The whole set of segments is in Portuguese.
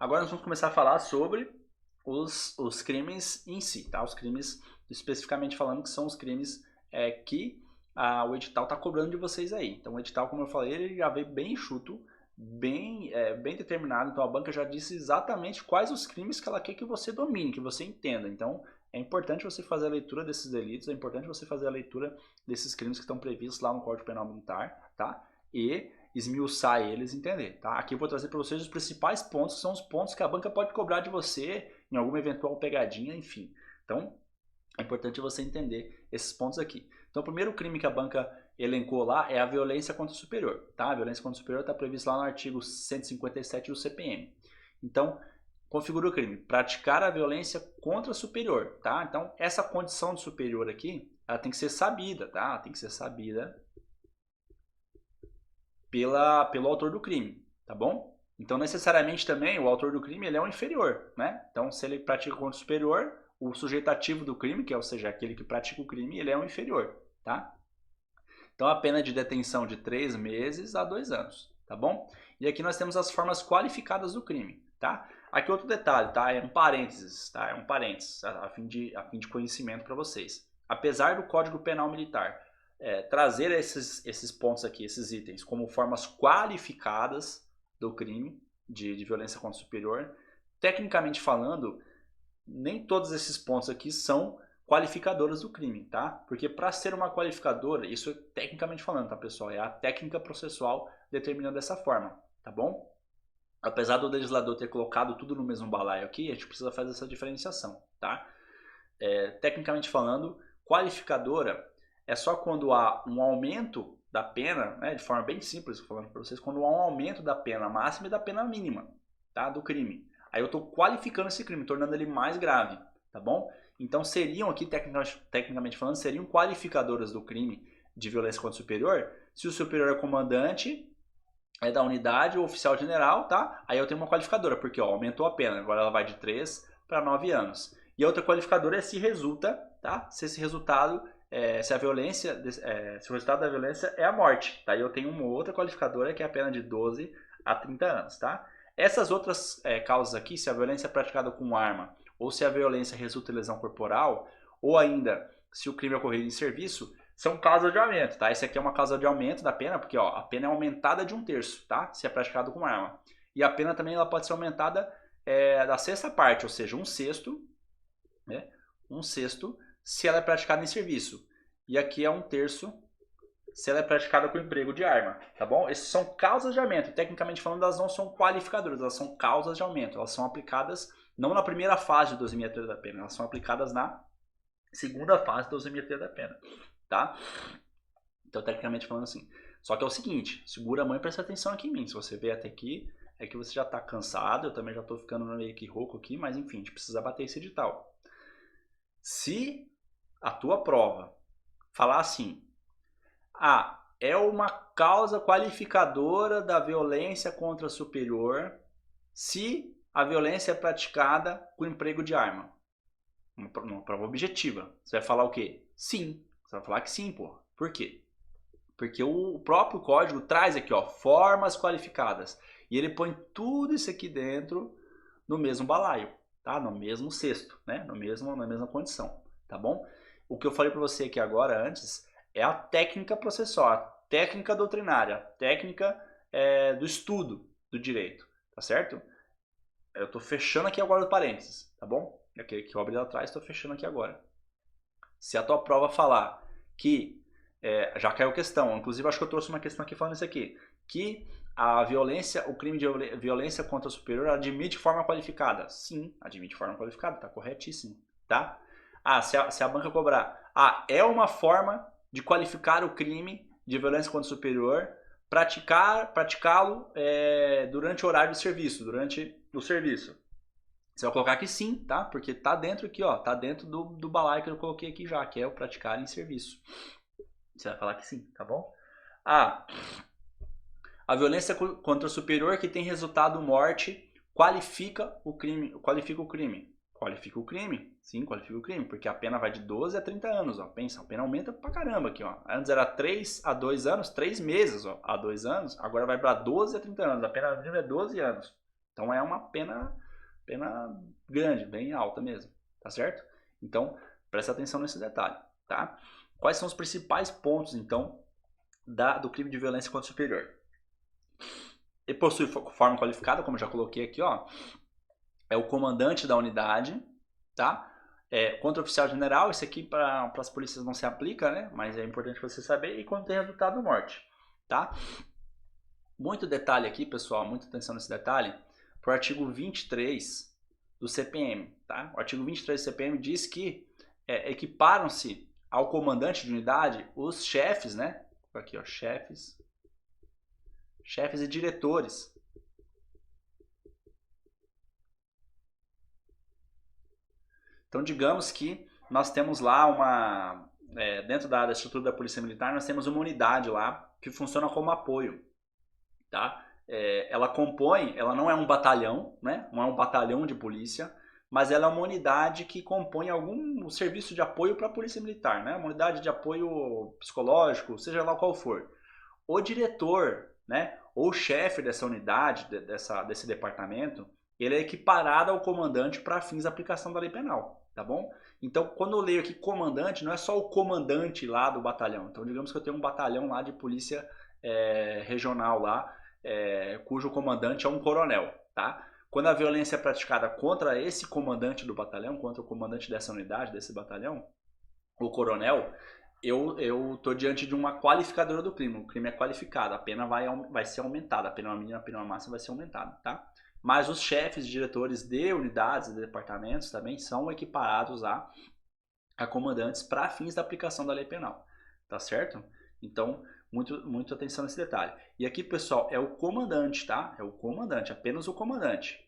Agora nós vamos começar a falar sobre os crimes em si, tá? Os crimes, especificamente falando, que são os crimes que o edital está cobrando de vocês aí. Então o edital, como eu falei, ele já veio bem enxuto, bem determinado. Então a banca já disse exatamente quais os crimes que ela quer que você domine, que você entenda. Então é importante você fazer a leitura desses delitos, é importante você fazer a leitura desses crimes que estão previstos lá no Código Penal Militar, tá? E esmiuçar eles e entender, tá? Aqui eu vou trazer para vocês os principais pontos, que são os pontos que a banca pode cobrar de você em alguma eventual pegadinha, enfim. Então, é importante você entender esses pontos aqui. Então, o primeiro crime que a banca elencou lá é a violência contra o superior, tá? A violência contra o superior está prevista lá no artigo 157 do CPM. Então, configura o crime, praticar a violência contra o superior, tá? Então, essa condição de superior aqui, ela tem que ser sabida, tá? Ela tem que ser sabida pelo autor do crime, tá bom? Então, necessariamente também, o autor do crime ele é um inferior, né? Então, se ele pratica contra o superior, o sujeito ativo do crime, que é, ou seja, aquele que pratica o crime, ele é um inferior, tá? Então, a pena de detenção de 3 meses a 2 anos, tá bom? E aqui nós temos as formas qualificadas do crime, tá? Aqui outro detalhe, tá? É um parênteses, tá? É um parênteses, a fim de conhecimento para vocês. Apesar do Código Penal Militar trazer esses pontos aqui, esses itens, como formas qualificadas do crime de violência contra o superior, tecnicamente falando, nem todos esses pontos aqui são qualificadoras do crime, tá? Porque para ser uma qualificadora, isso é tecnicamente falando, tá, pessoal? É a técnica processual determinando dessa forma, tá bom? Apesar do legislador ter colocado tudo no mesmo balaio aqui, a gente precisa fazer essa diferenciação, tá? Tecnicamente falando, qualificadora é só quando há um aumento da pena, né, de forma bem simples, falando para vocês, quando há um aumento da pena máxima e da pena mínima, tá, do crime. Aí eu estou qualificando esse crime, tornando ele mais grave, tá bom? Então seriam aqui, tecnicamente falando, seriam qualificadoras do crime de violência contra o superior, se o superior é comandante da unidade ou oficial general, tá? Aí eu tenho uma qualificadora, porque ó, aumentou a pena, agora ela vai de 3 para 9 anos. E a outra qualificadora é se resulta, tá? Se esse resultado, se a violência, se o resultado da violência é a morte, tá? E eu tenho uma outra qualificadora que é a pena de 12 a 30 anos, tá? Essas outras causas aqui, se a violência é praticada com arma, ou se a violência resulta em lesão corporal, ou ainda se o crime é ocorrido em serviço, são causas de aumento, tá? Esse aqui é uma causa de aumento da pena, porque ó, a pena é aumentada de 1/3, tá? Se é praticado com arma. E a pena também ela pode ser aumentada da sexta parte, ou seja, 1/6, né? 1/6 se ela é praticada em serviço. E aqui é 1/3 se ela é praticada com emprego de arma, tá bom? Essas são causas de aumento. Tecnicamente falando, elas não são qualificadoras, elas são causas de aumento. Elas são aplicadas não na primeira fase de dosimetria da pena, elas são aplicadas na segunda fase de dosimetria da pena, tá? Então, tecnicamente falando assim. Só que é o seguinte, segura a mão e presta atenção aqui em mim. Se você veio até aqui, é que você já está cansado, eu também já estou ficando meio que rouco aqui, mas enfim, a gente precisa bater esse edital. Se a tua prova falar assim, é uma causa qualificadora da violência contra superior se a violência é praticada com emprego de arma. Uma prova objetiva. Você vai falar o quê? Sim. Você vai falar que sim, pô. Por quê? Porque o próprio código traz aqui, ó, formas qualificadas. E ele põe tudo isso aqui dentro no mesmo balaio, tá? No mesmo cesto, né? Na mesma condição, tá bom? O que eu falei para você aqui agora, antes, é a técnica processual, a técnica doutrinária, a técnica do estudo do direito, tá certo? Eu tô fechando aqui agora o parênteses, tá bom? Aquele que eu abri lá atrás, tô fechando aqui agora. Se a tua prova falar que já caiu questão, inclusive acho que eu trouxe uma questão aqui falando isso aqui, que a violência, o crime de violência contra o superior admite forma qualificada. Sim, admite forma qualificada, tá corretíssimo, tá? Se a banca cobrar, é uma forma de qualificar o crime de violência contra o superior, praticá-lo durante o horário de serviço, durante o serviço. Você vai colocar que sim, tá? Porque tá dentro aqui, ó, tá dentro do balaio que eu coloquei aqui já, que é o praticar em serviço. Você vai falar que sim, tá bom? A violência contra o superior que tem resultado morte qualifica o crime. Qualifica o crime. Qualifica o crime? Sim, qualifica o crime, porque a pena vai de 12 a 30 anos, ó. Pensa, a pena aumenta pra caramba aqui, ó. Antes era 3 a 2 anos, 3 meses, ó, a 2 anos, agora vai para 12 a 30 anos. A pena mínima é 12 anos, Então é uma pena grande, bem alta mesmo, tá certo? Então, presta atenção nesse detalhe, tá? Quais são os principais pontos, então, do crime de violência contra o superior? Ele possui forma qualificada, como eu já coloquei aqui, ó, é o comandante da unidade, tá? Contra o oficial general, isso aqui para as polícias não se aplica, né? Mas é importante você saber, e quando tem resultado de morte, tá? Muito detalhe aqui, pessoal, muita atenção nesse detalhe, para o artigo 23 do CPM, tá? O artigo 23 do CPM diz que equiparam-se ao comandante de unidade os chefes, né? Aqui, ó, chefes e diretores. Então, digamos que nós temos lá dentro da estrutura da Polícia Militar, nós temos uma unidade lá que funciona como apoio, tá? Ela não é um batalhão, né? Não é um batalhão de polícia, mas ela é uma unidade que compõe algum serviço de apoio para a Polícia Militar, né? Uma unidade de apoio psicológico, seja lá qual for. O diretor, né? Ou chefe dessa unidade, desse departamento, ele é equiparado ao comandante para fins da aplicação da lei penal, tá bom? Então, quando eu leio aqui comandante, não é só o comandante lá do batalhão. Então, digamos que eu tenho um batalhão lá de polícia regional lá, cujo comandante é um coronel, tá? Quando a violência é praticada contra esse comandante do batalhão, contra o comandante dessa unidade, desse batalhão, o coronel, eu tô diante de uma qualificadora do crime. O crime é qualificado, a pena vai ser aumentada, a pena mínima, a pena máxima vai ser aumentada, tá? Mas os chefes, diretores de unidades e de departamentos também são equiparados a comandantes para fins da aplicação da lei penal, tá certo? Então, muito atenção nesse detalhe. E aqui, pessoal, é o comandante, tá? É o comandante, apenas o comandante,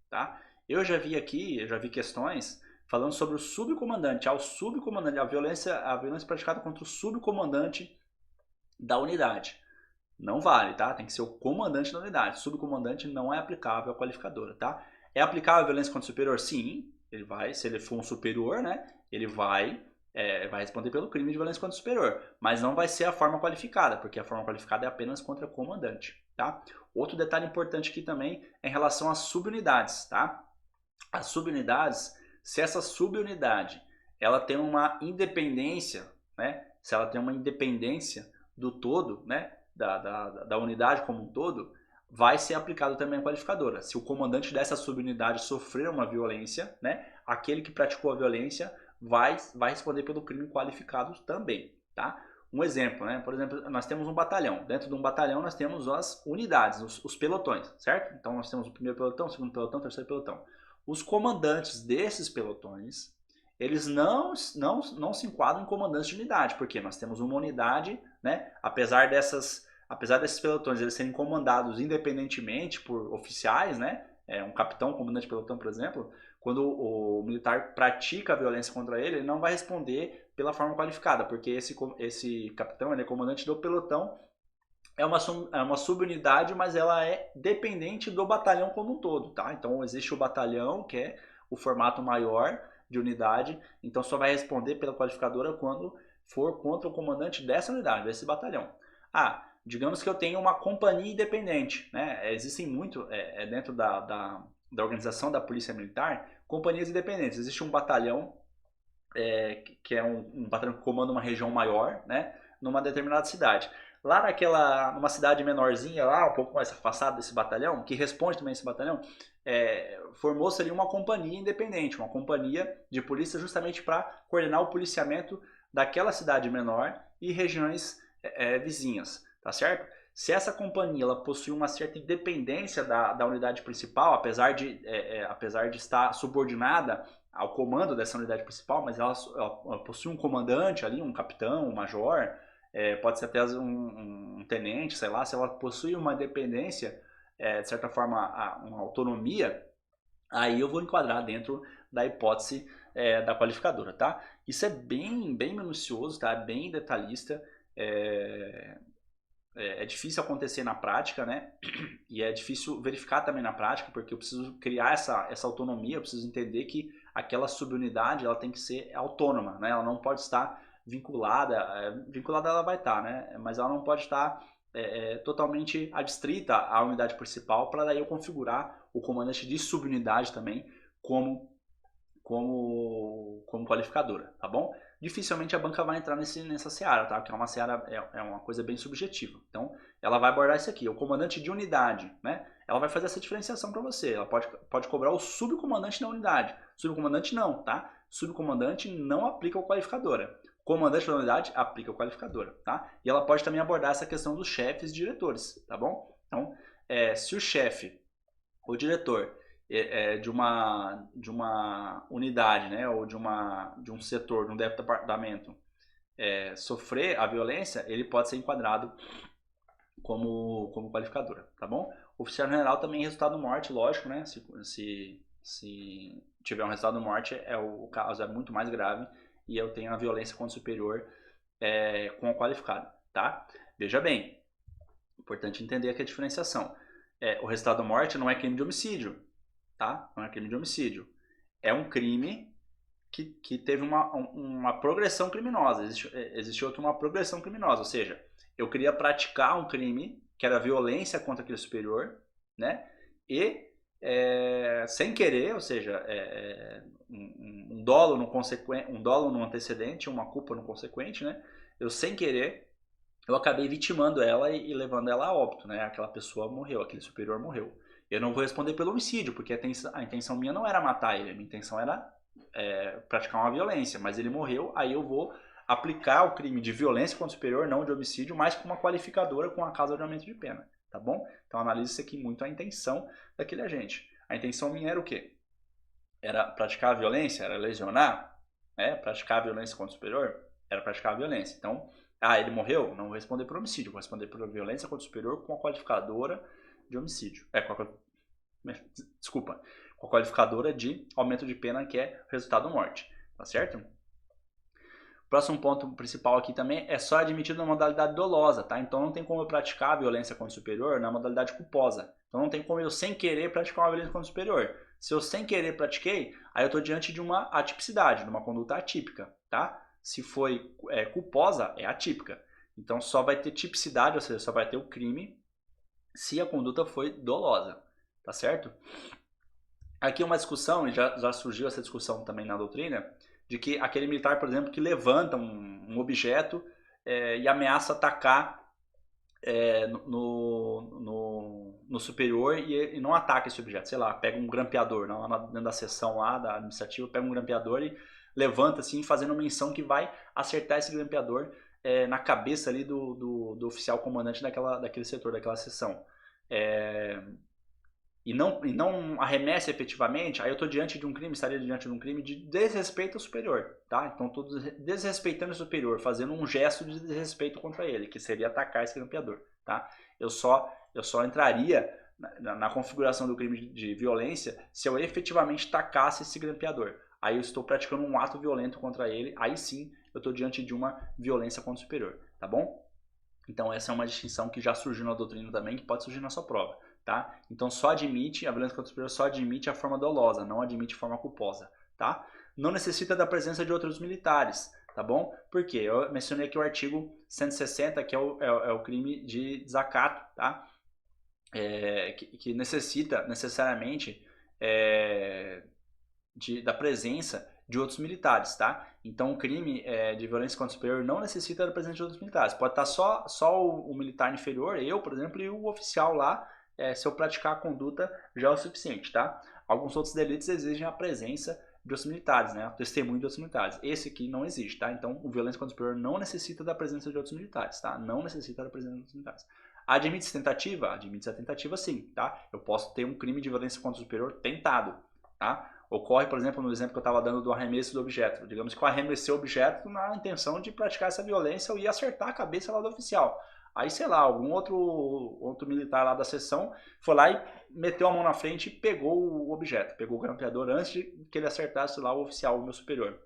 tá? Eu já vi questões falando sobre o subcomandante, a violência praticada contra o subcomandante da unidade. Não vale, tá? Tem que ser o comandante da unidade. Subcomandante não é aplicável à qualificadora, tá? É aplicável a violência contra o superior? Sim, ele vai, se ele for um superior, né? Ele vai responder pelo crime de violência contra o superior, mas não vai ser a forma qualificada, porque a forma qualificada é apenas contra o comandante, tá? Outro detalhe importante aqui também é em relação às subunidades, tá? As subunidades, se essa subunidade ela tem uma independência, né? Se ela tem uma independência do todo, né? Da unidade como um todo, vai ser aplicado também a qualificadora. Se o comandante dessa subunidade sofrer uma violência, né? Aquele que praticou a violência vai responder pelo crime qualificado também, tá? Um exemplo, né? Por exemplo, nós temos um batalhão. Dentro de um batalhão nós temos as unidades, os pelotões, certo? Então nós temos o primeiro pelotão, o segundo pelotão, o terceiro pelotão. Os comandantes desses pelotões, eles não se enquadram em comandantes de unidade, porque nós temos uma unidade, né? Apesar desses pelotões eles serem comandados independentemente por oficiais, né? Um capitão, um comandante de pelotão, por exemplo, quando o militar pratica a violência contra ele, ele não vai responder pela forma qualificada, porque esse capitão ele é comandante do pelotão, é uma subunidade, mas ela é dependente do batalhão como um todo, tá? Então existe o batalhão, que é o formato maior de unidade, então só vai responder pela qualificadora quando for contra o comandante dessa unidade, desse batalhão. Digamos que eu tenho uma companhia independente, né? Existem muito, dentro da organização da Polícia Militar, companhias independentes. Existe um batalhão, que é um batalhão que comanda uma região maior, né? Numa determinada cidade. Lá numa cidade menorzinha, lá um pouco mais afastada desse batalhão, que responde também a esse batalhão, formou-se ali uma companhia independente, uma companhia de polícia justamente para coordenar o policiamento daquela cidade menor e regiões vizinhas, tá certo? Se essa companhia ela possui uma certa independência da unidade principal, apesar de estar subordinada ao comando dessa unidade principal, mas ela possui um comandante ali, um capitão, um major, pode ser até um tenente, sei lá, se ela possui uma independência, de certa forma, uma autonomia, aí eu vou enquadrar dentro da hipótese da qualificadora, tá? Isso é bem minucioso, tá? Bem detalhista, é difícil acontecer na prática, né? E é difícil verificar também na prática, porque eu preciso criar essa autonomia, eu preciso entender que aquela subunidade ela tem que ser autônoma, né? Ela não pode estar vinculada ela vai estar, né? Mas ela não pode estar totalmente adstrita à unidade principal, para daí eu configurar o comandante de subunidade também como qualificadora, tá bom? Dificilmente a banca vai entrar nessa seara, tá? Porque é uma seara, é uma coisa bem subjetiva. Então, ela vai abordar isso aqui, o comandante de unidade, né? Ela vai fazer essa diferenciação para você. Ela pode cobrar o subcomandante da unidade. Subcomandante não, tá? Subcomandante não aplica o qualificadora. Comandante da unidade aplica o qualificadora, tá? E ela pode também abordar essa questão dos chefes e diretores, tá bom? Então, se o chefe, o diretor, de uma unidade, né, ou de um setor, de um departamento, sofrer a violência, ele pode ser enquadrado como qualificadora, tá bom? Oficial general também é resultado morte, lógico, né? Se tiver um resultado morte, o caso é muito mais grave e eu tenho a violência contra o superior com a qualificada, tá? Veja bem, importante entender aqui a diferenciação. O resultado morte não é crime de homicídio, tá? Não é crime de homicídio. É um crime que teve uma progressão criminosa. Existe outra uma progressão criminosa, ou seja, eu queria praticar um crime que era violência contra aquele superior, né? E sem querer, ou seja, um dolo no antecedente, uma culpa no consequente, né? Eu sem querer, eu acabei vitimando ela e levando ela a óbito, né? Aquela pessoa morreu, aquele superior morreu. Eu não vou responder pelo homicídio, porque a intenção minha não era matar ele, a minha intenção era praticar uma violência, mas ele morreu, aí eu vou aplicar o crime de violência contra o superior, não de homicídio, mas com uma qualificadora com a causa de aumento de pena, tá bom? Então analise isso aqui muito a intenção daquele agente. A intenção minha era o quê? Era praticar a violência? Era lesionar? Praticar a violência contra o superior? Era praticar a violência. Então, ele morreu? Não vou responder por homicídio, vou responder por violência contra o superior com a qualificadora de homicídio. Desculpa, com a qualificadora de aumento de pena, que é resultado morte, tá certo? Próximo ponto principal aqui também é só admitido na modalidade dolosa, tá? Então não tem como eu praticar a violência contra o superior na modalidade culposa. Então não tem como eu sem querer praticar uma violência contra o superior. Se eu sem querer pratiquei, aí eu estou diante de uma atipicidade, de uma conduta atípica, tá? Se foi culposa, é atípica. Então só vai ter tipicidade, ou seja, só vai ter o crime se a conduta foi dolosa, tá certo? Aqui uma discussão, e já surgiu essa discussão também na doutrina, de que aquele militar, por exemplo, que levanta um objeto e ameaça atacar no superior e não ataca esse objeto. Sei lá, pega um grampeador, dentro da seção lá da administrativa, pega um grampeador e levanta assim, fazendo menção que vai acertar esse grampeador na cabeça ali do oficial comandante daquele setor, daquela seção. E não arremessa efetivamente, aí eu estou estaria diante de um crime de desrespeito ao superior, tá? Então estou desrespeitando o superior, fazendo um gesto de desrespeito contra ele, que seria atacar esse grampeador, tá? Eu só entraria na configuração do crime de violência se eu efetivamente tacasse esse grampeador. Aí eu estou praticando um ato violento contra ele, aí sim eu estou diante de uma violência contra o superior, tá bom? Então essa é uma distinção que já surgiu na doutrina também, que pode surgir na sua prova. Tá? Então a violência contra o superior só admite a forma dolosa, não admite forma culposa, tá? Não necessita da presença de outros militares, tá bom? Por quê? Eu mencionei aqui o artigo 160, que é o crime de desacato, tá? Que necessita necessariamente da presença de outros militares, tá? Então o crime de violência contra o superior não necessita da presença de outros militares. Pode estar só o militar inferior, eu, por exemplo, e o oficial lá, se eu praticar a conduta já é o suficiente, tá? Alguns outros delitos exigem a presença de outros militares, né? O testemunho de outros militares. Esse aqui não existe, tá? Então, o violência contra o superior não necessita da presença de outros militares, tá? Não necessita da presença de outros militares. Admite-se tentativa? Admite-se a tentativa sim, tá? Eu posso ter um crime de violência contra o superior tentado, tá? Ocorre, por exemplo, no exemplo que eu estava dando do arremesso do objeto. Digamos que eu arremessei o objeto na intenção de praticar essa violência, eu ia acertar a cabeça lá do oficial. Aí, sei lá, algum outro militar lá da seção foi lá e meteu a mão na frente e pegou o objeto, pegou o grampeador antes de que ele acertasse lá o oficial, o meu superior.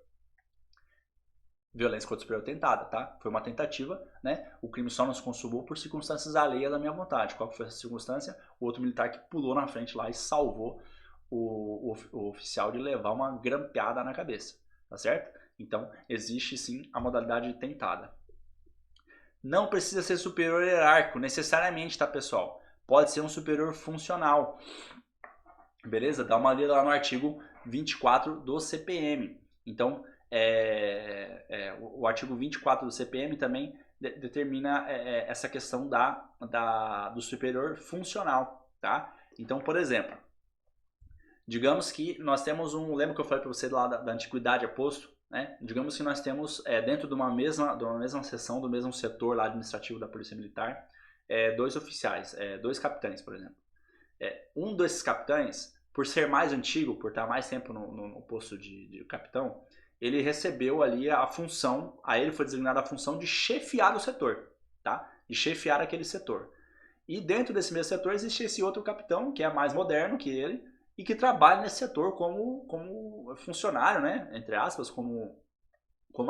Violência contra o superior tentada, tá? Foi uma tentativa, né? O crime só não se consumou por circunstâncias alheias da minha vontade. Qual foi essa circunstância? O outro militar que pulou na frente lá e salvou o oficial de levar uma grampeada na cabeça, tá certo? Então, existe sim a modalidade tentada. Não precisa ser superior hierárquico, necessariamente, tá, pessoal? Pode ser um superior funcional. Beleza? Dá uma lida lá no artigo 24 do CPM. Então, o artigo 24 do CPM também determina essa questão do superior funcional, tá? Então, por exemplo, digamos que nós temos lembra que eu falei para você lá da antiguidade aposto, né? Digamos que nós temos dentro de uma mesma seção, do mesmo setor lá administrativo da Polícia Militar, dois oficiais, dois capitães, por exemplo. Um desses capitães, por ser mais antigo, por estar mais tempo no posto de capitão, ele recebeu ali a função, a ele foi designada a função de chefiar o setor, tá? De chefiar aquele setor. E dentro desse mesmo setor existe esse outro capitão, que é mais moderno que ele, e que trabalha nesse setor como funcionário, né? Entre aspas, como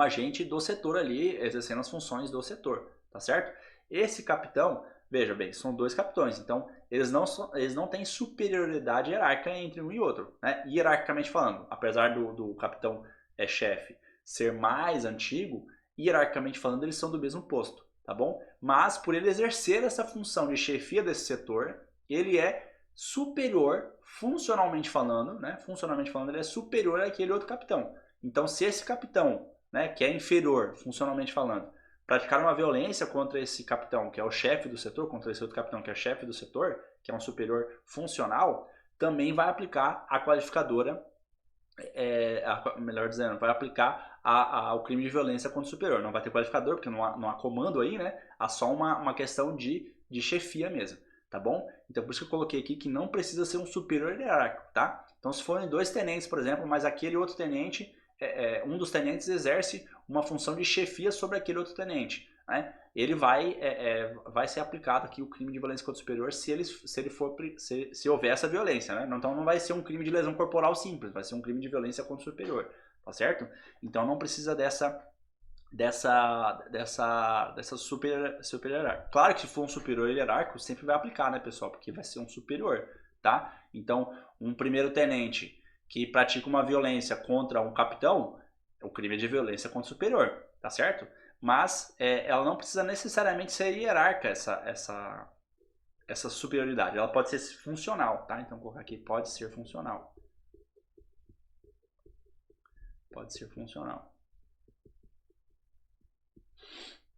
agente do setor ali, exercendo as funções do setor, tá certo? Esse capitão, veja bem, são dois capitães, então eles não têm superioridade hierárquica entre um e outro, né? Hierarquicamente falando, apesar do capitão chefe ser mais antigo, hierarquicamente falando, eles são do mesmo posto, tá bom? Mas por ele exercer essa função de chefia desse setor, ele é superior, funcionalmente falando, né? Funcionalmente falando, ele é superior àquele outro capitão. Então, se esse capitão, né, que é inferior, funcionalmente falando, praticar uma violência contra esse capitão, que é o chefe do setor, contra esse outro capitão, que é chefe do setor, que é um superior funcional, também vai aplicar a qualificadora, melhor dizendo, vai aplicar o crime de violência contra o superior. Não vai ter qualificador, porque não há comando aí, né? Há só uma questão de chefia mesmo, tá bom? Então, por isso que eu coloquei aqui que não precisa ser um superior hierárquico, tá? Então, se forem dois tenentes, por exemplo, mas aquele outro tenente, um dos tenentes exerce uma função de chefia sobre aquele outro tenente, né? Ele vai ser aplicado aqui o crime de violência contra o superior se houver essa violência, né? Então não vai ser um crime de lesão corporal simples, vai ser um crime de violência contra o superior, tá certo? Então não precisa dessa superior hierárquico. Claro que se for um superior hierárquico, sempre vai aplicar, né, pessoal? Porque vai ser um superior, tá? Então, um primeiro tenente que pratica uma violência contra um capitão, o crime é de violência contra o superior, tá certo? Mas ela não precisa necessariamente ser hierárquica, essa superioridade. Ela pode ser funcional, tá? Então, vou colocar aqui, pode ser funcional. Pode ser funcional.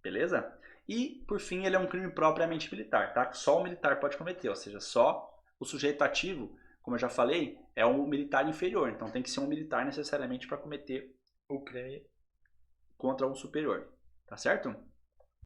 Beleza? E, por fim, ele é um crime propriamente militar, tá? Só o militar pode cometer, ou seja, só o sujeito ativo, como eu já falei, é um militar inferior. Então, tem que ser um militar necessariamente para cometer o crime contra um superior, tá certo?